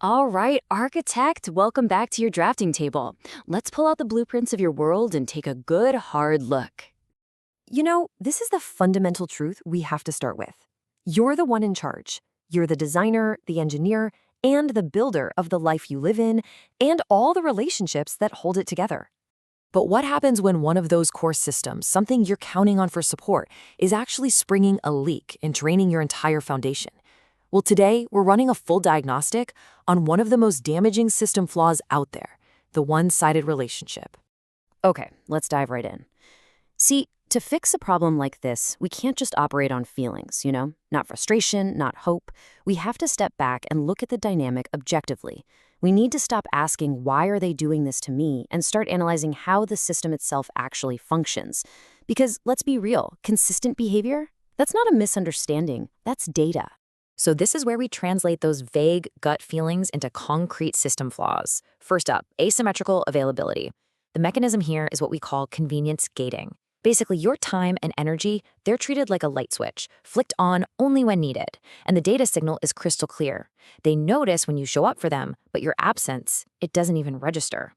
All right, architect, welcome back to your drafting table. Let's pull out the blueprints of your world and take a good hard look. This is the fundamental truth we have to start with. You're the one in charge. You're the designer, the engineer, and the builder of the life you live in, and all the relationships that hold it together. But what happens when one of those core systems, something you're counting on for support, is actually springing a leak and draining your entire foundation? Well, today, we're running a full diagnostic on one of the most damaging system flaws out there, the one-sided relationship. Okay, let's dive right in. See, to fix a problem like this, we can't just operate on feelings, Not frustration, not hope. We have to step back and look at the dynamic objectively. We need to stop asking, why are they doing this to me, and start analyzing how the system itself actually functions. Because let's be real, consistent behavior? That's not a misunderstanding, that's data. So this is where we translate those vague gut feelings into concrete system flaws. First up, asymmetrical availability. The mechanism here is what we call convenience gating. Basically, your time and energy, they're treated like a light switch, flicked on only when needed, and the data signal is crystal clear. They notice when you show up for them, but your absence, it doesn't even register.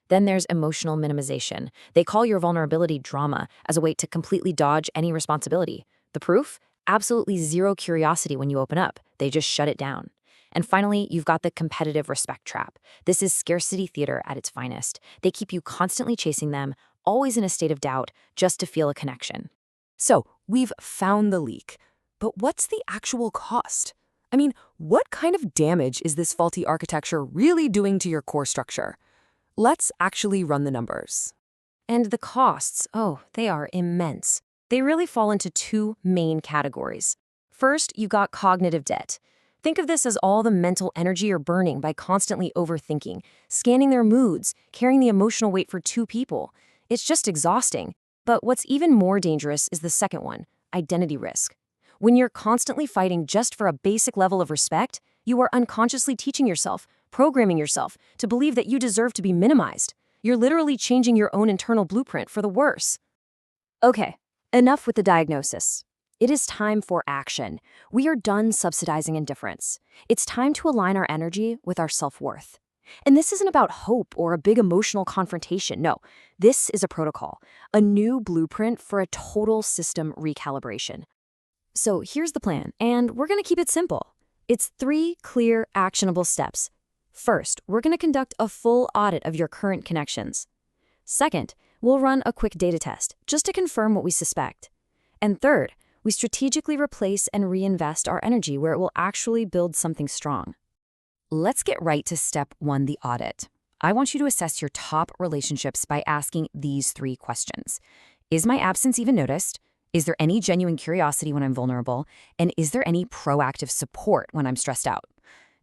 Then there's emotional minimization. They call your vulnerability drama as a way to completely dodge any responsibility. The proof? Absolutely zero curiosity when you open up. They just shut it down. And finally, you've got the competitive respect trap. This is scarcity theater at its finest. They keep you constantly chasing them, always in a state of doubt, just to feel a connection. So, we've found the leak. But what's the actual cost? I mean, what kind of damage is this faulty architecture really doing to your core structure? Let's actually run the numbers. And the costs, they are immense. They really fall into two main categories. First, you got cognitive debt. Think of this as all the mental energy you're burning by constantly overthinking, scanning their moods, carrying the emotional weight for two people. It's just exhausting. But what's even more dangerous is the second one, identity risk. When you're constantly fighting just for a basic level of respect, you are unconsciously teaching yourself, programming yourself to believe that you deserve to be minimized. You're literally changing your own internal blueprint for the worse. Okay, enough with the diagnosis. It is time for action. We are done subsidizing indifference. It's time to align our energy with our self-worth. And this isn't about hope or a big emotional confrontation. No, this is a protocol, a new blueprint for a total system recalibration. So here's the plan, and we're going to keep it simple. It's 3 clear, actionable steps. First, we're going to conduct a full audit of your current connections. Second, we'll run a quick data test, just to confirm what we suspect. And third, we strategically replace and reinvest our energy where it will actually build something strong. Let's get right to step 1, the audit. I want you to assess your top relationships by asking these 3 questions. Is my absence even noticed? Is there any genuine curiosity when I'm vulnerable? And is there any proactive support when I'm stressed out?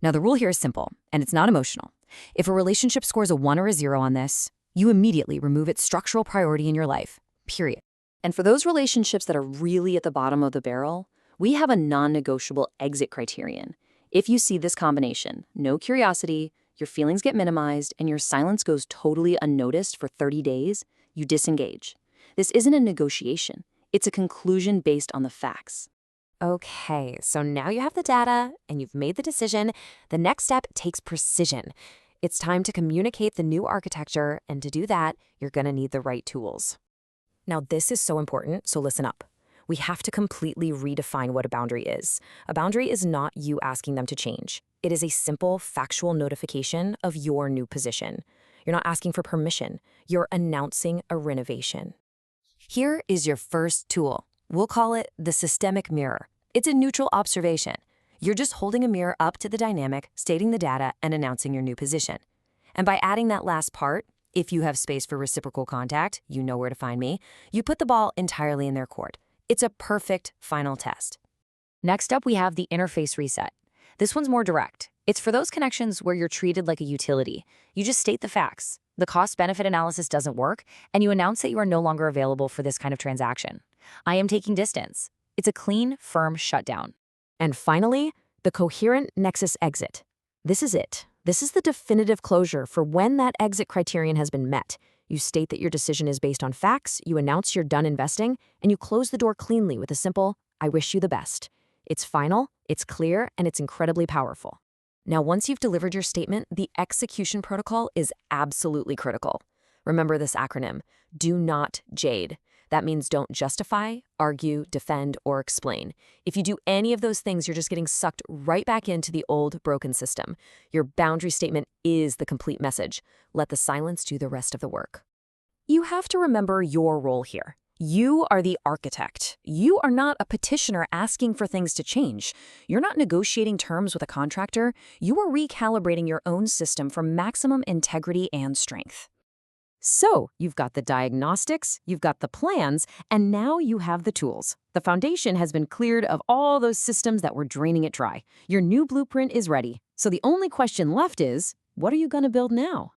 Now, the rule here is simple, and it's not emotional. If a relationship scores a 1 or a 0 on this, you immediately remove its structural priority in your life, period. And for those relationships that are really at the bottom of the barrel, we have a non-negotiable exit criterion. If you see this combination, no curiosity, your feelings get minimized, and your silence goes totally unnoticed for 30 days, you disengage. This isn't a negotiation. It's a conclusion based on the facts. Okay, so now you have the data and you've made the decision. The next step takes precision. It's time to communicate the new architecture, and to do that, you're going to need the right tools. Now, this is so important, so listen up. We have to completely redefine what a boundary is. A boundary is not you asking them to change. It is a simple, factual notification of your new position. You're not asking for permission. You're announcing a renovation. Here is your first tool. We'll call it the systemic mirror. It's a neutral observation. You're just holding a mirror up to the dynamic, stating the data, and announcing your new position. And by adding that last part, if you have space for reciprocal contact, you know where to find me, you put the ball entirely in their court. It's a perfect final test. Next up, we have the interface reset. This one's more direct. It's for those connections where you're treated like a utility. You just state the facts. The cost-benefit analysis doesn't work, and you announce that you are no longer available for this kind of transaction. I am taking distance. It's a clean, firm shutdown. And finally, the coherent nexus exit. This is it. This is the definitive closure for when that exit criterion has been met. You state that your decision is based on facts, you announce you're done investing, and you close the door cleanly with a simple, "I wish you the best." It's final, it's clear, and it's incredibly powerful. Now, once you've delivered your statement, the execution protocol is absolutely critical. Remember this acronym: do not jade. That means don't justify, argue, defend, or explain. If you do any of those things, you're just getting sucked right back into the old, broken system. Your boundary statement is the complete message. Let the silence do the rest of the work. You have to remember your role here. You are the architect. You are not a petitioner asking for things to change. You're not negotiating terms with a contractor. You are recalibrating your own system for maximum integrity and strength. So, you've got the diagnostics, you've got the plans, and now you have the tools. The foundation has been cleared of all those systems that were draining it dry. Your new blueprint is ready. So the only question left is, what are you going to build now?